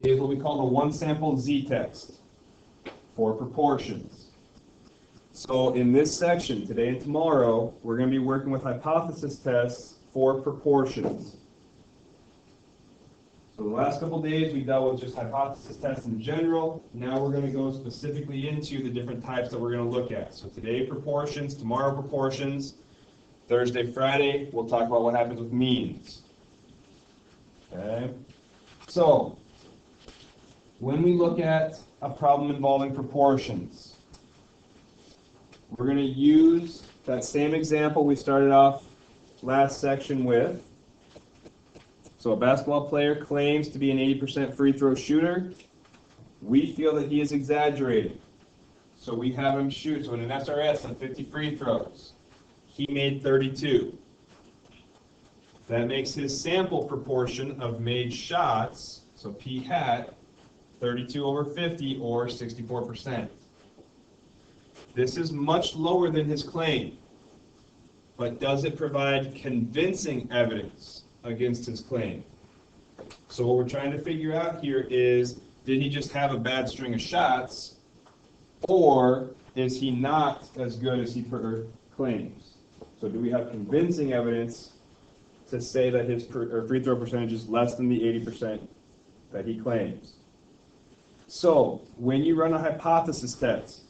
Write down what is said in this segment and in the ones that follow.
is what we call the one-sample z-test for proportions. So in this section, today and tomorrow, we're going to be working with hypothesis tests for proportions. So the last couple days we dealt with just hypothesis tests in general. Now we're going to go specifically into the different types that we're going to look at. So today proportions, tomorrow proportions, Thursday, Friday, we'll talk about what happens with means. Okay? So when we look at a problem involving proportions, we're going to use that same example we started off last section with. So a basketball player claims to be an 80% free throw shooter. We feel that he is exaggerating. So we have him shoot. So in an SRS on 50 free throws, he made 32. That makes his sample proportion of made shots, so P hat, 32 over 50 or 64%. This is much lower than his claim, but does it provide convincing evidence against his claim? So what we're trying to figure out here is, did he just have a bad string of shots, or is he not as good as he claims? So do we have convincing evidence to say that his free throw percentage is less than the 80% that he claims? So when you run a hypothesis test,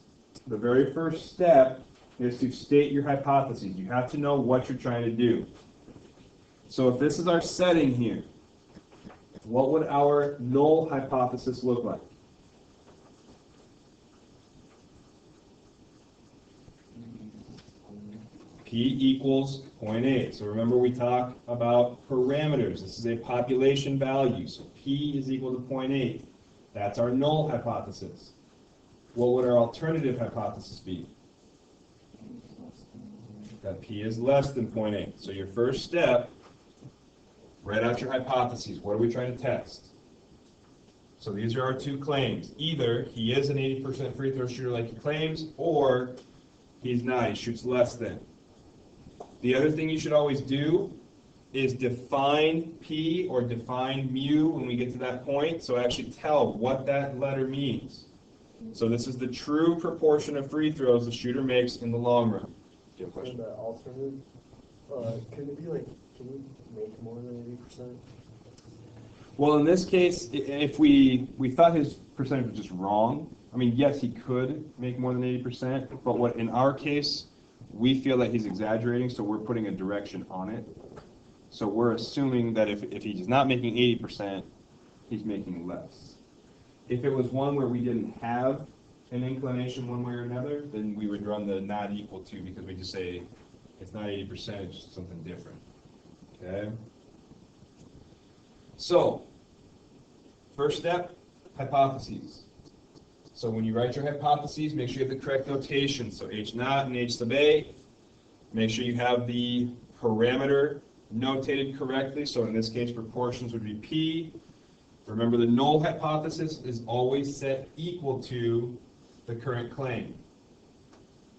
the very first step is to state your hypotheses. You have to know what you're trying to do. So if this is our setting here, what would our null hypothesis look like? P equals 0.8. So remember we talk about parameters. This is a population value. So P is equal to 0.8. That's our null hypothesis. What would our alternative hypothesis be? That P is less than 0.8. So your first step, write out your hypotheses. What are we trying to test? So these are our two claims. Either he is an 80% free throw shooter like he claims, or he's not. He shoots less than. The other thing you should always do is define P or define mu when we get to that point, so actually tell what that letter means. So this is the true proportion of free throws the shooter makes in the long run. Do you have a question? And the alternative, can it be like, can you make more than 80%? Well, in this case, if we thought his percentage was just wrong, I mean, yes, he could make more than 80%, but what in our case, we feel that he's exaggerating, so we're putting a direction on it. So we're assuming that if he's not making 80%, he's making less. If it was one where we didn't have an inclination one way or another, then we would run the not equal to, because we just say it's not 80%, it's just something different. Okay? So, first step, hypotheses. So when you write your hypotheses, make sure you have the correct notation. So H naught and H sub A. Make sure you have the parameter notated correctly. So in this case, proportions would be P. Remember, the null hypothesis is always set equal to the current claim.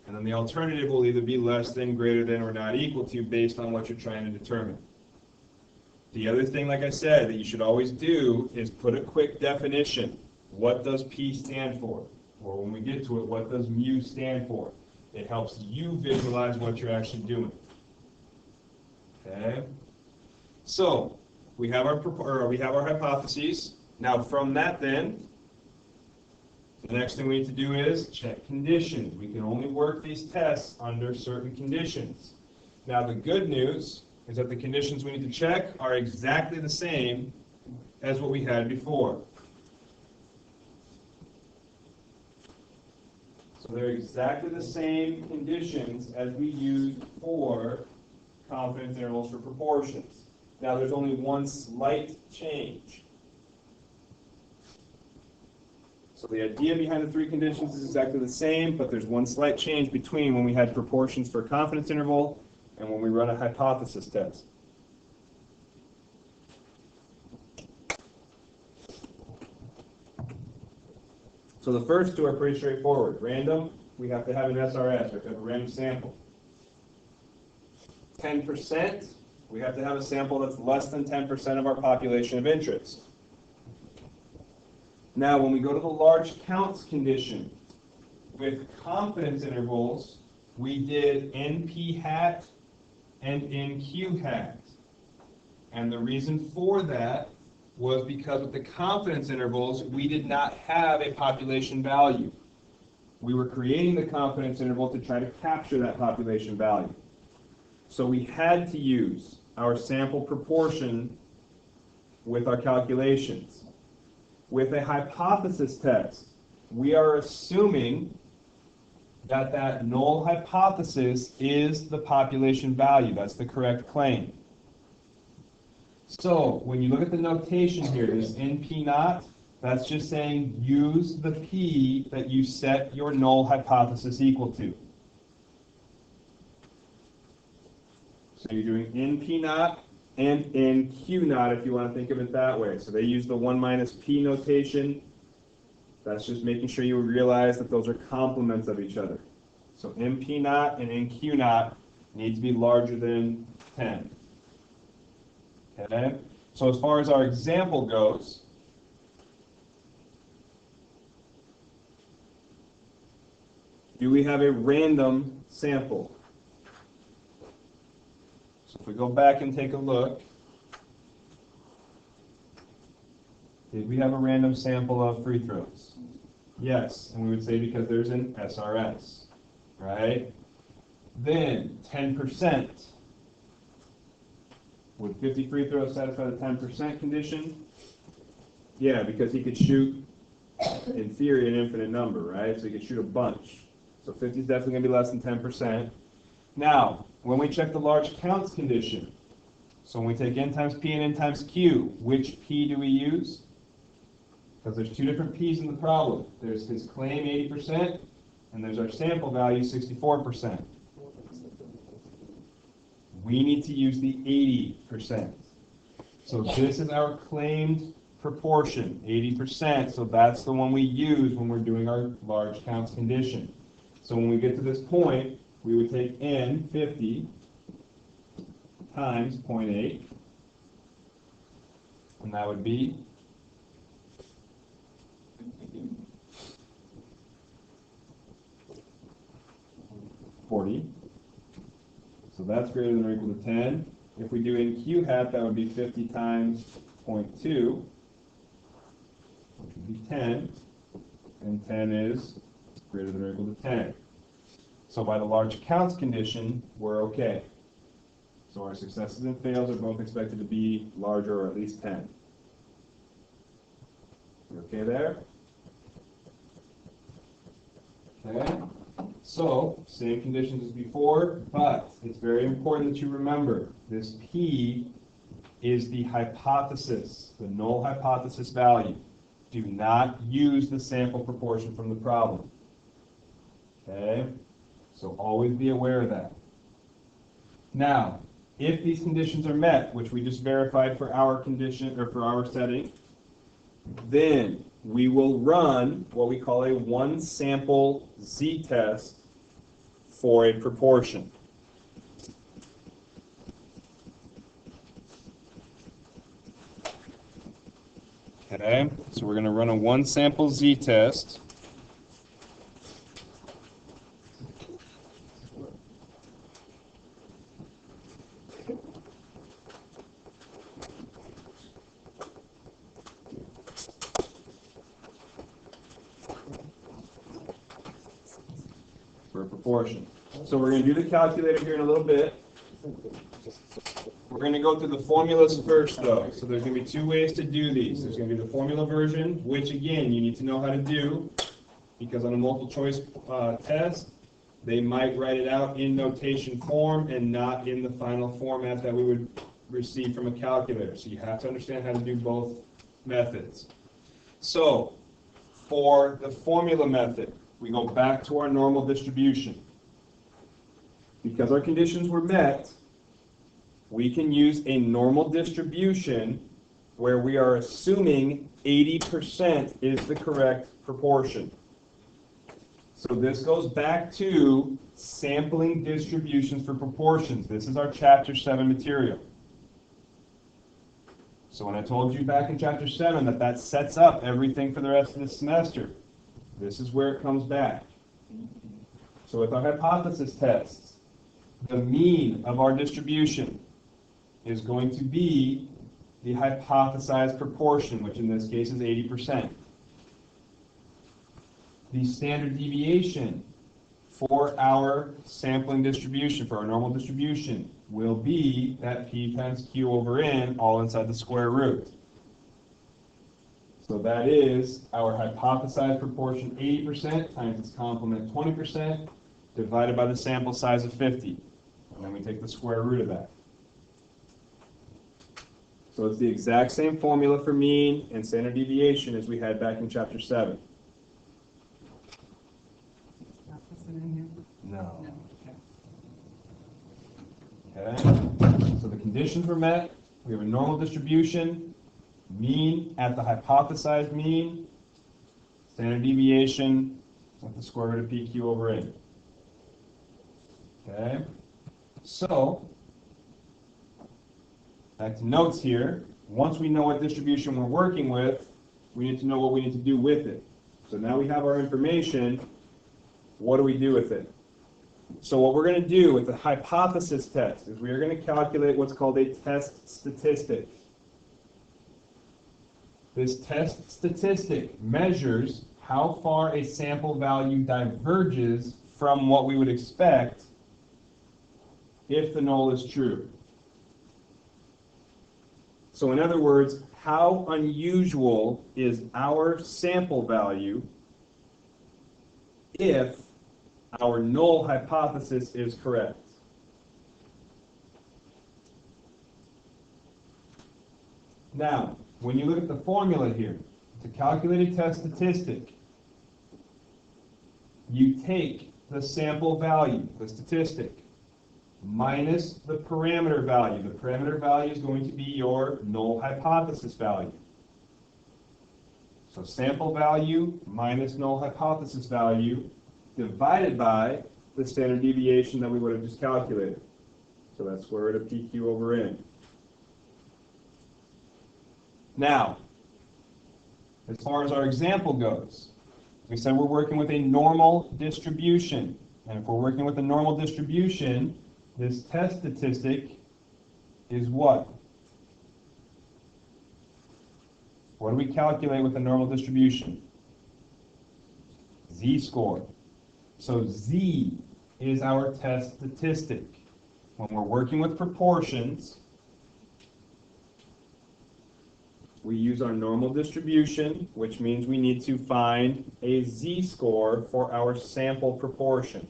And then the alternative will either be less than, greater than, or not equal to based on what you're trying to determine. The other thing, like I said, that you should always do is put a quick definition. What does P stand for? Or when we get to it, what does mu stand for? It helps you visualize what you're actually doing. Okay? So, we have our hypotheses. Now from that then, the next thing we need to do is check conditions. We can only work these tests under certain conditions. Now the good news is that the conditions we need to check are exactly the same as what we had before. So they're exactly the same conditions as we used for confidence intervals for proportions. Now there's only one slight change. So the idea behind the three conditions is exactly the same, but there's one slight change between when we had proportions for a confidence interval and when we run a hypothesis test. So the first two are pretty straightforward. Random, we have to have an SRS, we have to have a random sample. 10%, we have to have a sample that's less than 10% of our population of interest. Now, when we go to the large counts condition, with confidence intervals, we did NP hat and NQ hat. And the reason for that was because with the confidence intervals, we did not have a population value. We were creating the confidence interval to try to capture that population value. So we had to use our sample proportion with our calculations. With a hypothesis test, we are assuming that that null hypothesis is the population value. That's the correct claim. So when you look at the notation here, this NP naught, that's just saying use the P that you set your null hypothesis equal to. So you're doing NP naught and NQ naught if you want to think of it that way. So they use the 1 minus P notation. That's just making sure you realize that those are complements of each other. So NP naught and NQ naught need to be larger than 10. Okay? So as far as our example goes, do we have a random sample? So if we go back and take a look, did we have a random sample of free throws? Yes, and we would say because there's an SRS, right? Then 10%. Would 50 free throws satisfy the 10% condition? Yeah, because he could shoot, in theory, an infinite number, right? So he could shoot a bunch. So 50 is definitely going to be less than 10%. Now, when we check the large counts condition, so when we take n times p and n times q, which p do we use? Because there's two different p's in the problem. There's his claim 80%, and there's our sample value 64%. We need to use the 80%. So this is our claimed proportion, 80%. So that's the one we use when we're doing our large counts condition. So when we get to this point, we would take n, 50, times 0.8, and that would be 40. So that's greater than or equal to 10. If we do NQ hat, that would be 50 times 0.2, which would be 10. And 10 is greater than or equal to 10. So by the large counts condition, we're okay. So our successes and fails are both expected to be larger or at least 10. You okay there? Okay. So, same conditions as before, but it's very important that you remember this P is the hypothesis, the null hypothesis value. Do not use the sample proportion from the problem. Okay? So always be aware of that. Now, if these conditions are met, which we just verified for our condition or for our setting, then we will run what we call a one sample z-test for a proportion. Okay, so we're going to run a one sample z-test. For a proportion. So we're going to do the calculator here in a little bit. We're going to go through the formulas first, though. So there's going to be two ways to do these. There's going to be the formula version, which, again, you need to know how to do, because on a multiple choice test, they might write it out in notation form and not in the final format that we would receive from a calculator. So you have to understand how to do both methods. So for the formula method, we go back to our normal distribution. Because our conditions were met, we can use a normal distribution where we are assuming 80% is the correct proportion. So this goes back to sampling distributions for proportions. This is our Chapter 7 material. So when I told you back in chapter 7 that that sets up everything for the rest of the semester, this is where it comes back. So with our hypothesis tests, the mean of our distribution is going to be the hypothesized proportion, which in this case is 80%. The standard deviation for our sampling distribution, for our normal distribution, will be that p times q over n, all inside the square root. So that is our hypothesized proportion 80% times its complement 20% divided by the sample size of 50. And then we take the square root of that. So it's the exact same formula for mean and standard deviation as we had back in chapter 7. Not this one in here? No. No, okay. Okay, so the conditions were met. We have a normal distribution, mean at the hypothesized mean, standard deviation at the square root of PQ over N. Okay, so back to notes here. Once we know what distribution we're working with, we need to know what we need to do with it. So now we have our information. What do we do with it? So what we're going to do with the hypothesis test is we are going to calculate what's called a test statistic. This test statistic measures how far a sample value diverges from what we would expect if the null is true. So in other words, how unusual is our sample value if our null hypothesis is correct? Now, when you look at the formula here, to calculate a test statistic, you take the sample value, the statistic, minus the parameter value. The parameter value is going to be your null hypothesis value. So sample value minus null hypothesis value divided by the standard deviation that we would have just calculated. So that's square root of PQ over N. Now, as far as our example goes, we said we're working with a normal distribution. And if we're working with a normal distribution, this test statistic is what? What do we calculate with a normal distribution? Z-score. So Z is our test statistic. When we're working with proportions, we use our normal distribution, which means we need to find a Z-score for our sample proportion.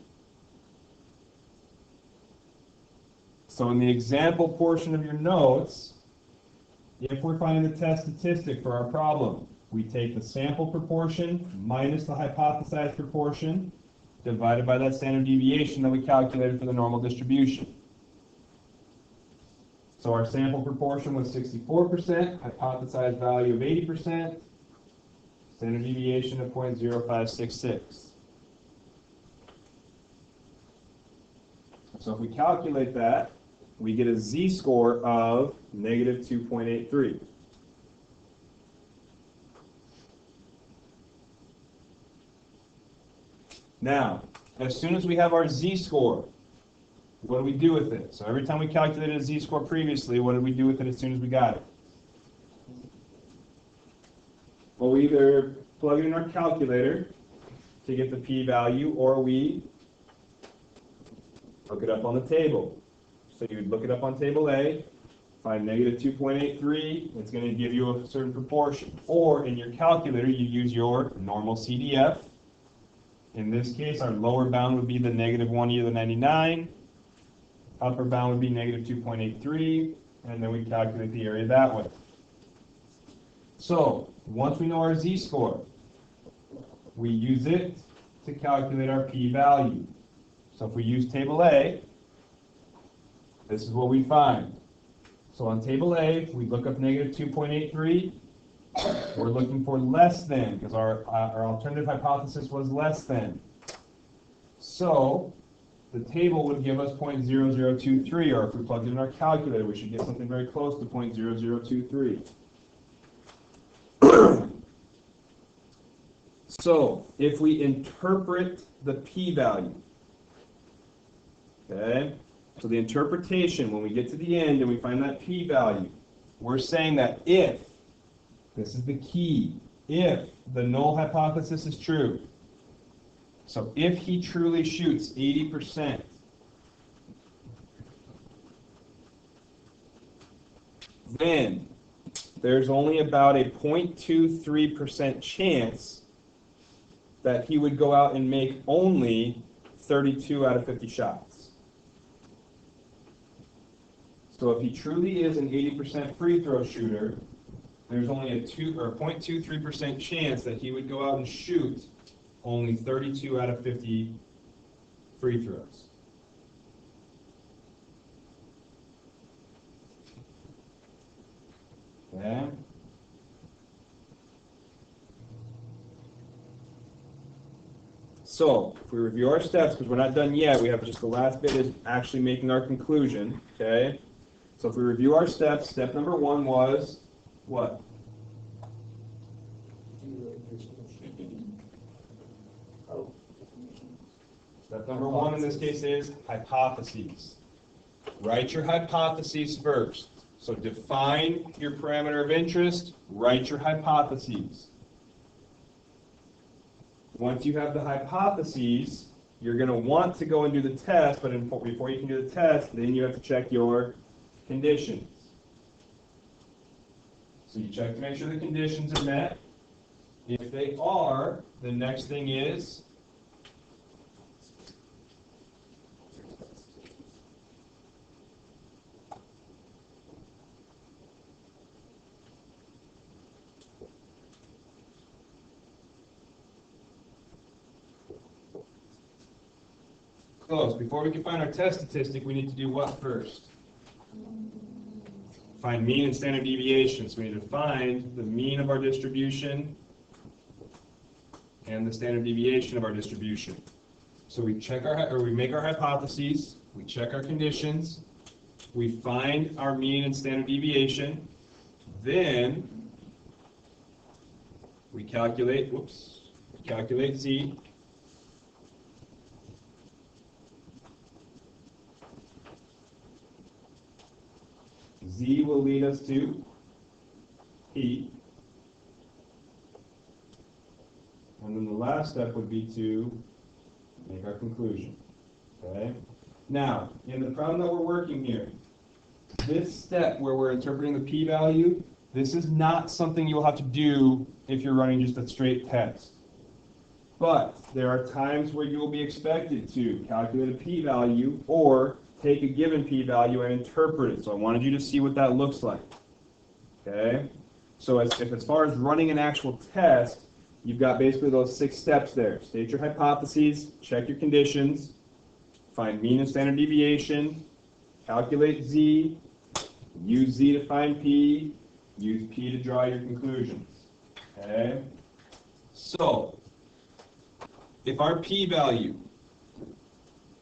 So in the example portion of your notes, if we're finding the test statistic for our problem, we take the sample proportion minus the hypothesized proportion divided by that standard deviation that we calculated for the normal distribution. So our sample proportion was 64%, hypothesized value of 80%, standard deviation of 0.0566. So if we calculate that, we get a Z-score of negative 2.83. Now, as soon as we have our Z-score, what do we do with it? So every time we calculated a Z-score previously, what did we do with it as soon as we got it? Well, we either plug it in our calculator to get the p-value, or we look it up on the table. So you would look it up on table A, find negative 2.83, it's going to give you a certain proportion. Or in your calculator, you use your normal CDF. In this case, our lower bound would be the negative 1/99. Upper bound would be negative 2.83, and then we calculate the area that way. So, once we know our Z-score, we use it to calculate our p-value. So if we use table A, this is what we find. So on table A, we look up negative 2.83. We're looking for less than, because our alternative hypothesis was less than. So the table would give us 0.0023, or if we plugged it in our calculator, we should get something very close to 0.0023. So if we interpret the p-value, okay, so the interpretation, when we get to the end and we find that p-value, we're saying that if, this is the key, if the null hypothesis is true, so if he truly shoots 80%, then there's only about a 0.23% chance that he would go out and make only 32 out of 50 shots. So if he truly is an 80% free throw shooter, there's only a 0.23% chance that he would go out and shoot only 32 out of 50 free throws. Okay. So, if we review our steps, because we're not done yet, we have just the last bit is actually making our conclusion, okay? So if we review our steps, step number 1 was what? Step number 1 in this case is hypotheses. Write your hypotheses first. So define your parameter of interest, write your hypotheses. Once you have the hypotheses, you're going to want to go and do the test, but before you can do the test, then you have to check your conditions. So you check to make sure the conditions are met. If they are, the next thing is close. Before we can find our test statistic, we need to do what first? Find mean and standard deviation. So we need to find the mean of our distribution and the standard deviation of our distribution. So we check we make our hypotheses, we check our conditions, we find our mean and standard deviation, then we calculate, Z. Z will lead us to P. And then the last step would be to make our conclusion. Okay? Now, in the problem that we're working here, this step where we're interpreting the p-value, this is not something you'll have to do if you're running just a straight test. But there are times where you will be expected to calculate a p-value or take a given p-value and interpret it. So I wanted you to see what that looks like. Okay? So as far as running an actual test, you've got basically those 6 steps there. State your hypotheses, check your conditions, find mean and standard deviation, calculate Z, use Z to find P, use P to draw your conclusions. Okay? So, if our p-value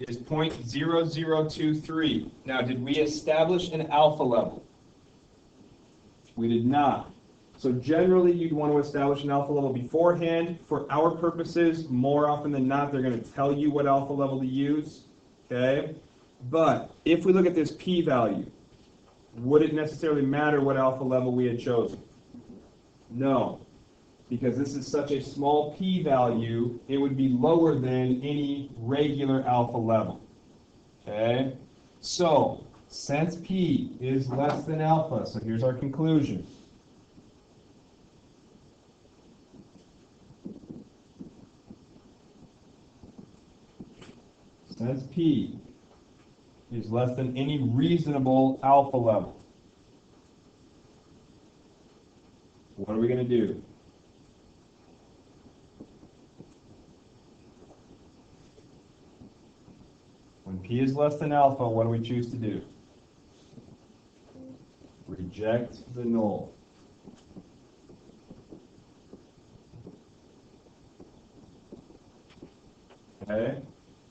is 0.0023. Now, did we establish an alpha level? We did not. So generally, you'd want to establish an alpha level beforehand. For our purposes, more often than not, they're going to tell you what alpha level to use. Okay? But if we look at this p-value, would it necessarily matter what alpha level we had chosen? No. Because this is such a small p-value, it would be lower than any regular alpha level. Okay? So, since p is less than alpha, so here's our conclusion. Since p is less than any reasonable alpha level, what are we going to do? When p is less than alpha, what do we choose to do? Reject the null. Okay?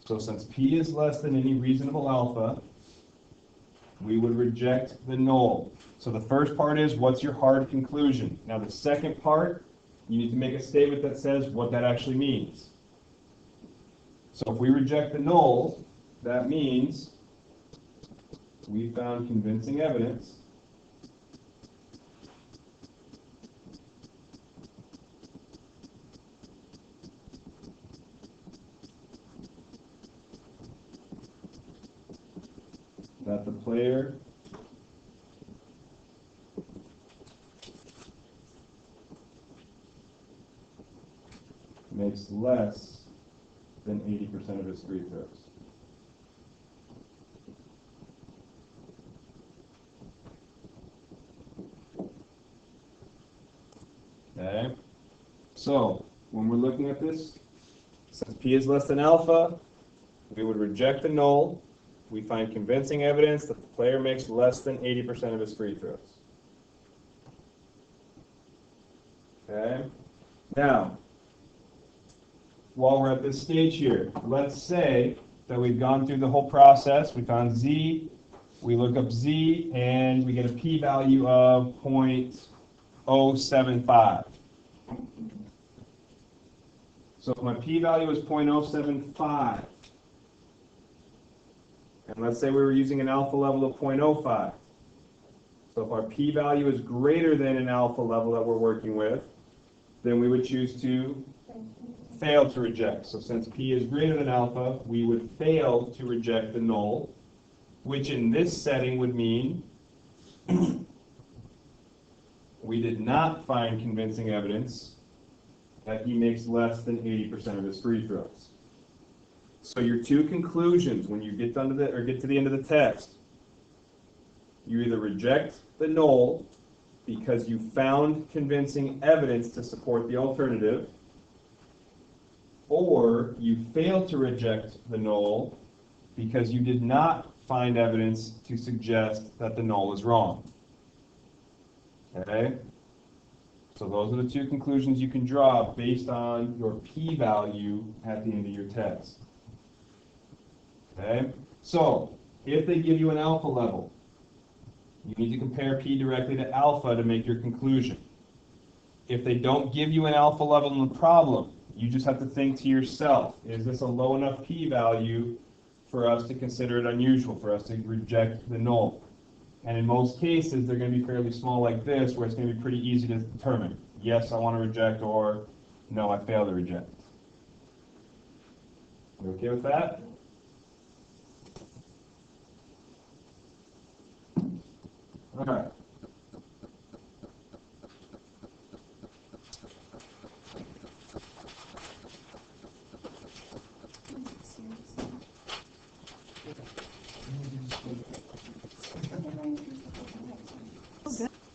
So since p is less than any reasonable alpha, we would reject the null. So the first part is, what's your hard conclusion? Now the second part you need to make a statement that says what that actually means. So if we reject the null, that means we found convincing evidence that the player makes less than 80% of his free throws. Okay? So, when we're looking at this, since P is less than alpha, we would reject the null. We find convincing evidence that the player makes less than 80% of his free throws. Okay? Now, while we're at this stage here, let's say that we've gone through the whole process. We found Z, we look up Z, and we get a p-value of 0.075. So if my p-value is 0.075, and let's say we were using an alpha level of 0.05. So if our p-value is greater than an alpha level that we're working with, then we would choose to fail to reject. So since p is greater than alpha, we would fail to reject the null, which in this setting would mean we did not find convincing evidence that he makes less than 80% of his free throws. So your two conclusions when you get to the end of the text, you either reject the null because you found convincing evidence to support the alternative, or you fail to reject the null because you did not find evidence to suggest that the null is wrong. Okay? So those are the two conclusions you can draw based on your p-value at the end of your test. Okay? So, if they give you an alpha level, you need to compare p directly to alpha to make your conclusion. If they don't give you an alpha level in the problem, you just have to think to yourself, is this a low enough p-value for us to consider it unusual, for us to reject the null? And in most cases, they're going to be fairly small like this, where it's going to be pretty easy to determine. Yes, I want to reject, or no, I fail to reject. You okay with that? All right.